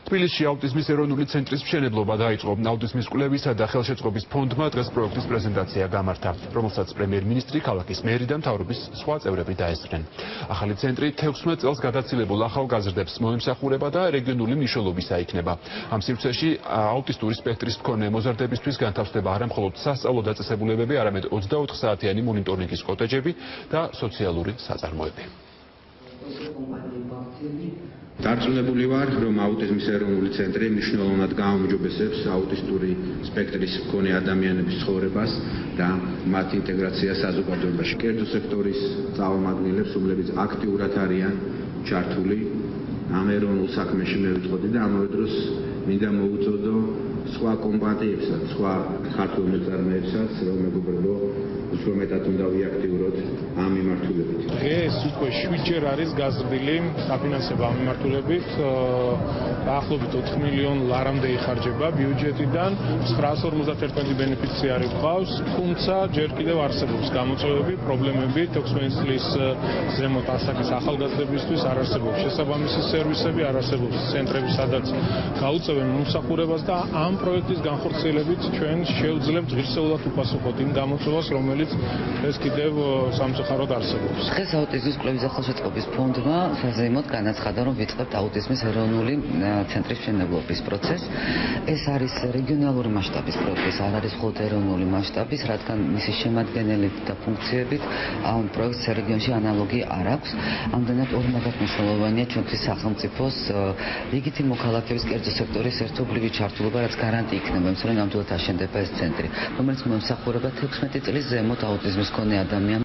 თბილისში აუტიზმის ეროვნული ცენტრის მშენებლობა დაიწყო. აუტიზმის კვლევისა და ხელშეწყობის ფონდმა დღეს პროექტის პრეზენტაცია გამართა, რომელსაც პრემიერ-მინისტრი, ქალაქის მერი და მთავრობის სხვა წევრები დაესწრნენ. ახალი ცენტრი 16 წელს გადაცილებულ ახალგაზრდებს მოემსახურება და რეგიონული მნიშვნელობისა იქნება. ამ სივრცეში აუტისტური სპექტრის მქონე მოზარდებისთვის განთავსდება არა მხოლოდ სასწავლო დაწესებულებები, არამედ 24 საათიანი მონიტორინგის კოტეჯები და სოციალური საწარმოები. დარწმუნებული ვარ, რომ აუტიზმის ეროვნული ცენტრი მნიშვნელოვნად გააუმჯობესებს აუტისტური სპექტრის მქონე ადამიანების ცხოვრებას და მათ ინტეგრაციას საზოგადოებაში. კერძო სექტორის წარმომადგენლებს, რომლებიც აქტიურად არიან ჩართული ამ ეროვნულ საქმეში მე ვიტყოდი და ამავე დროს მინდა მოუწოდო სხვა კომპანიებსაც, სხვა ქართულ მეწარმეებსაც, რომ მეგობრებო, უფრო მეტად უნდა ვიაქტიუროთ ამ მიმართულებით. დღეს უკვე 7-ჯერ არის გაზრდილი საფინანსება ამ მიმართულებით. დაახლოებით 4 მილიონ ლარამდე იხარჯება ბიუჯეტიდან, 951 ბენეფიციარი გვყავს, თუმცა ჯერ კიდევ არსებობს გამოწვევები, პრობლემები, 16 წლის ზემოთ ასაკის ახალგაზრდებისთვის არ არსებობს შესაბამისი სერვისები, არ არსებობს ცენტრები, სადაც გაუწევენ მომსახურებას და ამ პროექტის განხორციელებით ჩვენ შევძლებთ ღირსეულად უპასუხოთ იმ გამოწვევას, რომელიც ეს კიდევ სამწუხაროდ არსებობს. დღეს აუტიზმის კვლევის და ხელშეწყობის ფონდმა საზეიმოდ განაცხადა, რომ ვიწყებთ აუტიზმის ეროვნული ცენტრის მშენებლობის პროცესს. ეს არის რეგიონალური მასშტაბის პროექტი, არ არის მხოლოდ ეროვნული მასშტაბის, რადგან მისი შემადგენელით და ფუნქციებით ამ პროექტს რეგიონში ანალოგი არ აქვს. ამდენად ორმაგად მნიშვნელოვანია ჩვენთვის სახელმწიფოს რიგითი მოქალაქეების კერძო სექტორის ერთობლივი ჩართულობა, რაც გარანტი იქნება იმის, რომ ნამდვილად აშენდება ეს ცენტრი, რომელიც მოემსახურება 16 წლის ზემოთ აუტიზმის მქონე ადამიანს.